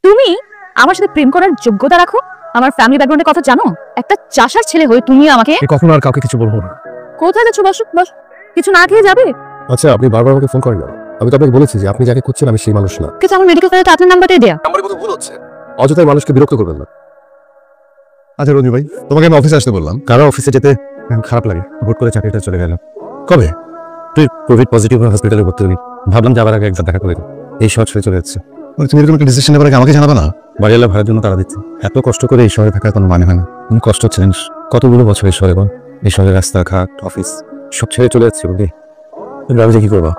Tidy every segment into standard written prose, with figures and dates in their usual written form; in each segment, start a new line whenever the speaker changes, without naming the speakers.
তুমি আমার সাথে প্রেম করার যোগ্যতা রাখো? আমার ফ্যামিলি ব্যাকগ্রাউন্ডের কথা জানো? একটা চাষার ছেলে হয়ে তুমি আমাকে
কখনো আর কাউকে কিছু বলবো না।
কোথায় যাচ্ছ? বসো বস, কিছু না খেয়ে যাবে?
আচ্ছা, আপনি বারবার আমাকে ফোন করেন না। আমি তো আপনাকে বলেছি যে আপনি যাকে খুঁজছেন আমি সেই মানুষ না।
কিন্তু আমার মেডিকেল কলেজে আপনার নাম্বারটাই দেয়া।
আমার কথা ভুল হচ্ছে। অযথাই মানুষকে বিরক্ত করবেন না। আচ্ছা রঞ্জু ভাই, তোমাকে আমি অফিসে আসতে বললাম। কারো অফিসে যেতে খারাপ লাগে। হুট করে চাকরিটা চলে গেল। কবে? তুই কোভিড পজিটিভ হসপিটালে ভর্তি হলি। ভাবলাম যাবার আগে একবার দেখা করে দিই। এই শহর ছেড়ে চলে যাচ্ছে। তুমি এরকম একটা ডিসিশন নেবার আগে আমাকে জানাবে না? বাড়িওয়ালা ভাড়ার জন্য তারা দিচ্ছে। এত কষ্ট করে এই শহরে থাকার কোনো মানে হয় না। তুমি কষ্ট হচ্ছে জানিস? কতগুলো বছর এই শহরে বল। এই শহরে রাস্তাঘাট, অফিস সব ছেড়ে চলে যাচ্ছে বুঝলি। তুমি ভাবি যে কি করবা?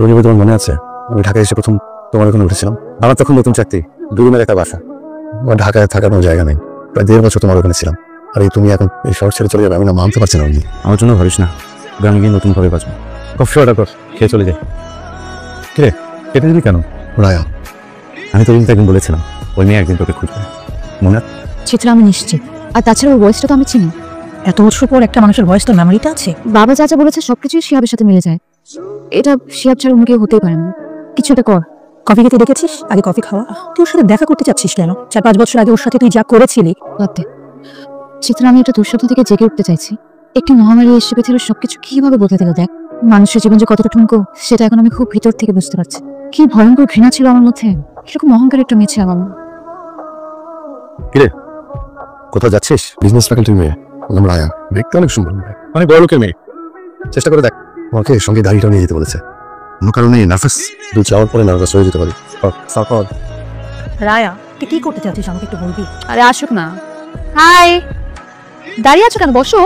রঞ্জু ভাই, তোমার মনে আছে আমি ঢাকায় এসে প্রথম তোমার ওখানে উঠেছিলাম? আমার তখন নতুন চাকরি, 2 রুমের একটা বাসা। আমার ঢাকায় থাকার কোনো জায়গা নেই। প্রায় 1.5 বছর তোমার ওখানে ছিলাম। আর এই তুমি এখন এই শহর ছেড়ে চলে যাবে, আমি না মানতে পারছি না। আমার জন্য ভাবিস না, গ্রামে গিয়ে নতুন ভাবে বাঁচবো। কফি অর্ডার কর, খেয়ে চলে যাই। কিরে কেটে দিবি কেন? রায়া, আমি তো একদিন বলেছিলাম ওই মেয়ে একদিন তোকে খুঁজবে, মনে আছে?
সেটা আমি নিশ্চিত। আর তাছাড়া ওর ভয়েসটা তো আমি চিনি।
এত বছর পর একটা মানুষের ভয়েস তো মেমোরিটা আছে।
বাবা চাচা বলেছে সবকিছু শিহাবের সাথে মিলে যায়। এটা শিহাব ছাড়া অন্য কেউ হতেই পারে না। কিছু একটা কর।
কফি খেতে দেখেছিস? আগে কফি খাওয়া। তুই ওর সাথে দেখা করতে চাচ্ছিস কেন? 4-5 বছর আগে ওর সাথে তুই যা করেছিলি।
ভাবতে চিত্রা, আমি একটা দুঃস্বপ্ন থেকে জেগে উঠতে চাইছি। একটি মহামারী এসে পৃথিবীর সবকিছু কিভাবে বদলে দিল দেখ। মানুষের জীবন যে কতটা ঠুনকো সেটা এখন আমি খুব ভিতর থেকে বুঝতে পারছি। কি ভয়ঙ্কর ঘৃণা ছিল আমার মধ্যে। কিরকম অহংকার একটা মেয়ে ছিল আমার।
কিরে কোথাও যাচ্ছিস? বিজনেস ফ্যাকাল্টির মেয়ে, নাম রায়া। দেখতে অনেক সুন্দর, অনেক বড় লোকের মেয়ে। চেষ্টা করে দেখ। আমাকে সঙ্গে গাড়িটা নিয়ে যেতে বলেছে। কোনো কারণে নার্ভাস, 2 পরে নার্ভাস হয়ে যেতে পারি।
রায়া, তুই কি করতে চাচ্ছিস আমাকে একটু বলবি?
আরে আসুক না। হাই, দাঁড়িয়ে আছো কেন? বসো।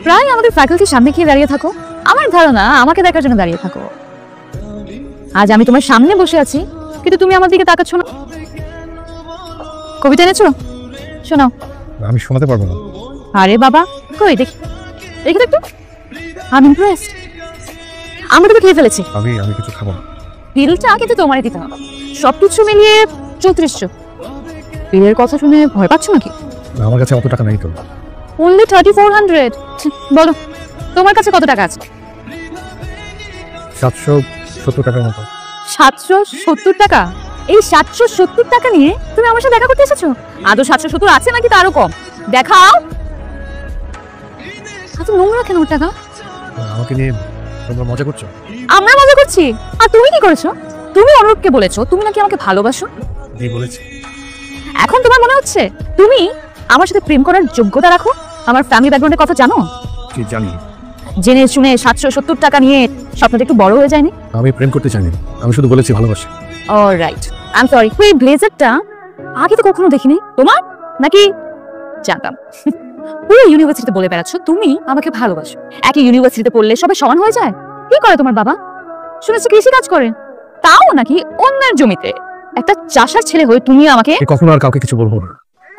প্রায় আমাদের ফ্যাকাল্টির সামনে গিয়ে দাঁড়িয়ে থাকো। আমার ধারণা আমাকে দেখার জন্য দাঁড়িয়ে থাকো। আজ আমি তোমার সামনে বসে আছি, কিন্তু তুমি আমার দিকে তাকাচ্ছ না। কবিতা এনেছো? শোনাও।
আমি শোনাতে পারবো না।
আরে বাবা, কই দেখি, দেখি তো একটু। আমি ইমপ্রেসড। আমরা তো খেয়ে ফেলেছি।
আমি কিছু খাবো না।
বিলটা কিন্তু তোমারই দিতে হবে। সবকিছু মিলিয়ে 3400। বিলের কথা শুনে ভয় পাচ্ছ নাকি?
আমার কাছে অত টাকা নেই তো।
only 3400। বলো তোমার কাছে কত টাকা আছে?
770 টাকার মতো।
770 টাকা? এই 770 টাকা নিয়ে তুমি আমার সাথে দেখা করতে এসেছো? আদৌ 770 আছে নাকি তারও কম? দেখাও। এত নোংরা কেন টাকা?
আমাকে নিয়ে তোমরা মজা করছো?
আমরা মজা করছি। আর তুমি কি করেছো? তুমি অনুরূপকে বলেছো তুমি নাকি আমাকে ভালোবাসো।
জি বলেছি।
এখন তোমার মনে হচ্ছে তুমি আমার সাথে প্রেম করার যোগ্যতা রাখো? আমার ফ্যামিলি ব্যাকগ্রাউন্ডের কথা জানো?
কি জানি?
জেনে শুনে 770 টাকা নিয়ে স্বপ্নটা একটু বড় হয়ে যায়নি?
আমি প্রেম করতে চাইনি, আমি শুধু বলেছি ভালোবাসি।
Alright, I am sorry. এই ব্লেজারটা আগে তো কখনো দেখিনি। তোমার নাকি? জানতাম। পুরো ইউনিভার্সিটিতে বলে বেড়াচ্ছ তুমি আমাকে ভালোবাসো। একই ইউনিভার্সিটিতে পড়লে সবাই সমান হয়ে যায়? কি করে তোমার বাবা? শুনেছি কৃষি কাজ করে, তাও নাকি অন্যের জমিতে। একটা চাষার ছেলে হয়ে তুমি আমাকে
কখনো আর কাউকে কিছু বলবো না।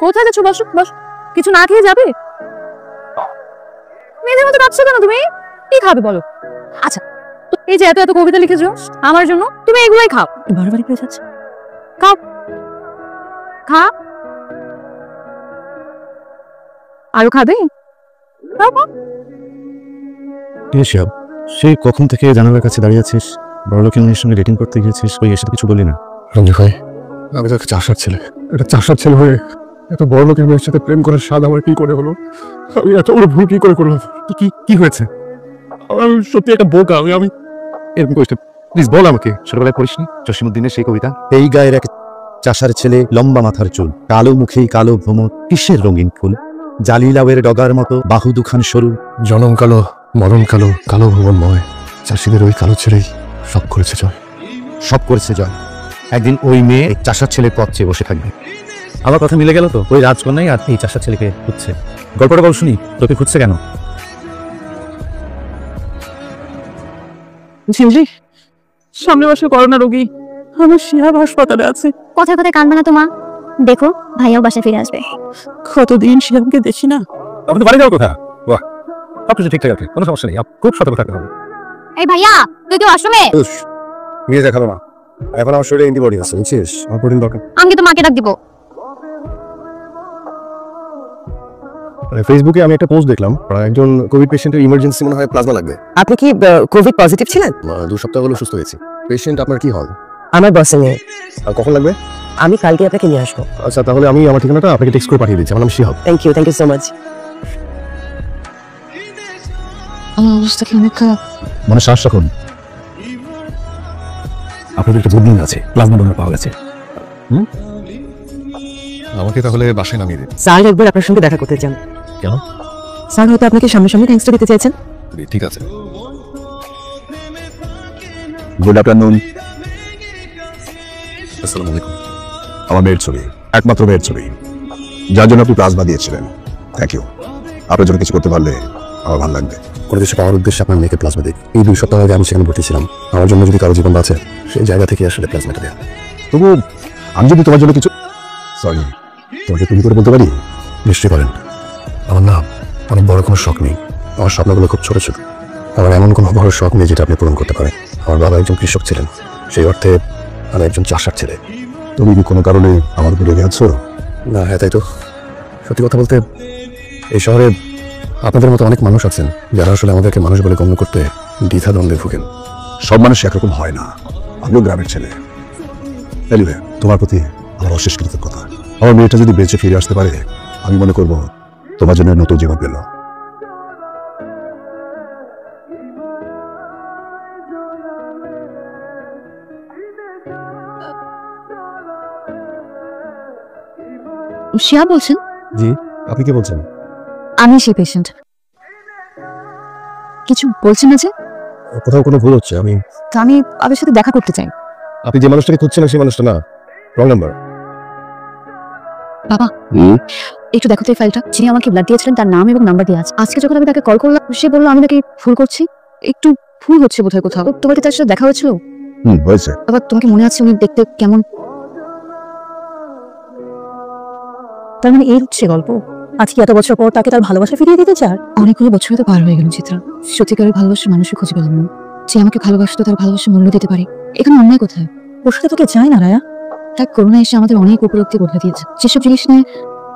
কোথায় যাচ্ছ? বসো বস, কিছু না খেয়ে যাবে? মেয়েদের মতো কাঁদছো কেন তুমি? কি খাবে বলো? আচ্ছা, এই যে এত এত কবিতা লিখেছো আমার জন্য, তুমি এগুলাই খাও।
বারবারই পেয়ে যাচ্ছে।
খাও, খা। আরো খাবে?
শিহাব, সেই কখন থেকে জানালার কাছে দাঁড়িয়ে আছিস? বড়লোকের মেয়ের সঙ্গে ডেটিং করতে গিয়েছিস, ওই এসে কিছু বলি না? রঞ্জু ভাই, আমি তো একটা চাষার ছেলে। একটা চাষার ছেলে হয়ে এত বড় লোকের মেয়ের সাথে প্রেম করার স্বাদ আমার কি করে হলো? আমি এত বড় ভুল কি করে করলাম? কি হয়েছে? আমি সত্যি একটা বোকা। আমি এরকম করিস না, প্লিজ বল আমাকে। ছোটবেলায় পড়িসনি জসিমউদ্দিনের সেই কবিতা? এই গায়ের এক চাষার ছেলে, লম্বা মাথার চুল, কালো মুখেই কালো ভ্রমর, কিসের রঙিন ফুল, জালিলাওয়ের ডগার মতো বাহু দুখান সরু, জনম কালো মরণ কালো, কালো ভুবনময়, চাষিদের ওই কালো ছেড়েই সব করেছে জয়। সব করেছে জয়। একদিন ওই মেয়ে চাষার ছেলের পথ চেয়ে বসে থাকবে। আমার কথা মিলে গেল তো? ওই রাজকন্যাই আর এই চাষার ছেলেকে খুঁজছে। গল্পটা বল শুনি, তোকে খুঁজছে কেন?
সামনে মাসে করোনা রোগী আমার শিহাব হাসপাতালে আছে।
কথায় কথায় কান্দবে না তো মা। দেখো ভাইয়াও বাসায় ফিরে আসবে।
কতদিন শিহাবকে দেখি না।
আপনি বাড়ি যাওয়ার কথা? বাহ, সবকিছু ঠিকঠাক আছে, কোনো সমস্যা নেই। খুব সতর্ক থাকতে হবে।
এই ভাইয়া, তুই কি ওয়াশরুমে?
নিয়ে যা, খাবো না। এখন আমার শরীরে অ্যান্টিবডি আছে, বুঝছিস? আমার প্রোটিন দরকার।
আমি তো মাকে ডাক দিব।
ফেসবুকে আমি একটা পোস্ট দেখলাম, একজন কোভিড পেশেন্টের ইমার্জেন্সি মনে হয় প্লাজমা লাগবে।
আপনি কি কোভিড পজিটিভ ছিলেন?
2 সপ্তাহ হলো সুস্থ হয়েছি। পেশেন্ট আপনার কি হল?
আমার বসে নেই,
আর কখন লাগবে?
আমি কালকে আপনাকে নিয়ে আসবো।
আচ্ছা, তাহলে আমি আমার ঠিকানাটা আপনাকে টেক্সট করে পাঠিয়ে দিচ্ছি। আমার নাম Shihab.
Thank you so much.
আমার অবস্থা কি অনেক খারাপ।
মনে শ্বাস রাখুন। আপনাদের একটা গুড নিউজ আছে, প্লাজমা ডোনার পাওয়া গেছে। আমাকে তাহলে বাসায় নামিয়ে দিন।
স্যার একবার আপনার সঙ্গে দেখা করতে চান।
কেন?
স্যার হয়তো আপনাকে সামনাসামনি থ্যাঙ্কসটা দিতে চাইছেন।
ঠিক আছে। Good afternoon. আসসালামু আলাইকুম। আমার মেয়ের ছবি, একমাত্র মেয়ের ছবি, যার জন্য আপনি প্লাজমা দিয়েছিলেন। Thank you. আপনার জন্য কিছু করতে পারলে আমার ভালো লাগবে। কোনো কিছু পাওয়ার উদ্দেশ্যে আপনার মেয়েকে প্লাজমা দিই। এই 2 সপ্তাহ আগে আমি সেখানে ভর্তি ছিলাম। আমার জন্য যদি কারো জীবন বাঁচে, সেই জায়গা থেকে আসলে প্লাজমাটা দেয়া। তবু আমি যদি তোমার জন্য কিছু, সরি, তোমাকে তুমি করে বলতে পারি? নিশ্চয়ই পারেন। আমার না অনেক বড় কোনো শখ নেই। আমার স্বপ্নগুলো খুব ছোট ছোট। আমার এমন কোনো বড় শখ নেই যেটা আপনি পূরণ করতে পারেন। আমার বাবা একজন কৃষক ছিলেন, সেই অর্থে আমি একজন চাষার ছেলে। তুমি কি কোনো কারণে আমার উপর রেগে আছো? না, হ্যাঁ তাই তো। সত্যি কথা বলতে এই শহরে আপনাদের মতো অনেক মানুষ আছেন যারা আসলে আমাদেরকে মানুষ বলে গণ্য করতে দ্বিধাদ্বন্দ্বে ভুগেন। সব মানুষ একরকম হয় না। আমিও গ্রামের ছেলে। এনিওয়ে, তোমার প্রতি আমার অশেষ কৃতজ্ঞতা। আমার মেয়েটা যদি বেঁচে ফিরে আসতে পারে, আমি মনে করব তোমার জন্য নতুন জীবন পেল।
শিয়া বলছেন?
জি, আপনি কি বলছেন?
আমি সেই পেশেন্ট। কিছু বলছেন না যে?
কোথাও কোনো ভুল হচ্ছে। আমি
তো আমি আপনার সাথে দেখা করতে চাই।
আপনি যে মানুষটাকে খুঁজছেন সেই মানুষটা না, রং নাম্বার।
বাবা, একটু দেখো তো এই ফাইলটা। যিনি আমাকে ব্লাড দিয়েছিলেন তার নাম এবং নাম্বার দিয়ে আছে। আজকে যখন আমি তাকে কল করলাম, সে বললো আমি নাকি ভুল করছি। একটু ভুল হচ্ছে বোধহয় কোথাও। তোমার কি তার সাথে দেখা হয়েছিল?
হয়েছে।
বাবা, তোমাকে মনে আছে উনি দেখতে কেমন?
তার মানে এই হচ্ছে গল্প। আজকে এত বছর পর তাকে তার ভালোবাসা ফিরিয়ে দিতে চার।
অনেকগুলো বছরই তো পার হয়ে গেল চিত্রা। সত্যিকারের ভালোবাসার মানুষই খুঁজে পেলাম না। যে আমাকে ভালোবাসতো তার ভালোবাসা মূল্য দিতে পারি। এখানে অন্যায় কোথায়?
ওর সাথে তোকে চায় না রায়া।
তার করোনা এসে আমাদের অনেক উপলব্ধি বদলে দিয়েছে। যেসব জিনিস নিয়ে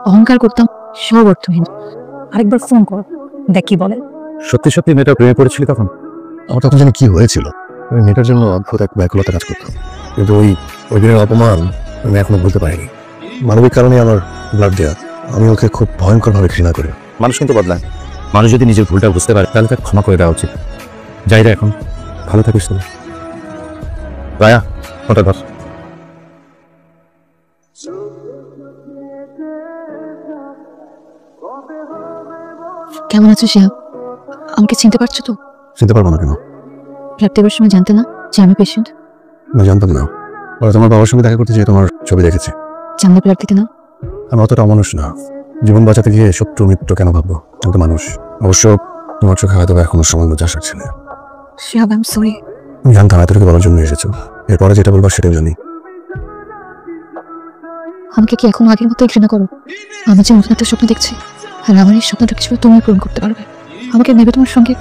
অহংকার করতাম সব অর্থহীন।
আরেকবার ফোন কর, দেখ কি বলে।
সত্যি সত্যি মেয়েটা প্রেমে পড়েছিল তখন? আমার তখন জানি কি হয়েছিল। ওই মেয়েটার জন্য অদ্ভুত এক ব্যাকুলতা কাজ করতো, কিন্তু ওই দিনের অপমান আমি এখনো ভুলতে পারিনি। মানবিক কারণে আমার ব্লাড দেওয়া। আমি ওকে খুব ভয়ঙ্করভাবে ঘৃণা করি। মানুষ কিন্তু বদলায়। মানুষ যদি নিজের ভুলটা বুঝতে পারে তাহলে তাকে ক্ষমা করে দেওয়া উচিত। যাই রে এখন, ভালো থাকিস তুমি। রায়া, ফোনটা ধর।
কেমন আছো শিয়া? আমাকে চিনতে পারছো তো?
চিনতে পারবো না কেন?
ব্লাড দেওয়ার সময় জানতে না যে আমি পেশেন্ট?
আমি জানতাম না। ওরা তোমার বাবার সঙ্গে দেখা করতে চেয়ে তোমার ছবি দেখেছি।
জানলে ব্লাড দিতে না?
আমি অতটা অমানুষ না। জীবন বাঁচাতে গিয়ে শত্রু মিত্র কেন ভাববো? আমি তো মানুষ। অবশ্য তোমার চোখে হয়তো এখনো সময় বোঝা আসছে না।
শিয়া, আই এম সরি।
আমি জানতাম এতটুকু বলার জন্য এসেছো। এরপরে যেটা বলবার সেটাও জানি।
আমাকে কি এখন আগের মতো ঘৃণা করো? আমি যে নতুন একটা স্বপ্ন দেখছি, আর আমার এই স্বপ্নটা কিছু তুমি পূরণ করতে পারবে। আমাকে নেবে তোমার সঙ্গে,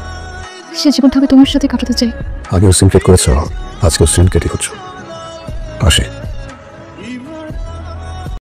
সে জীবনটা আমি তোমার সাথে কাটাতে চাই।
আগেও সিন কেট করেছো, আজকেও সিন কেটে করছো। আসে।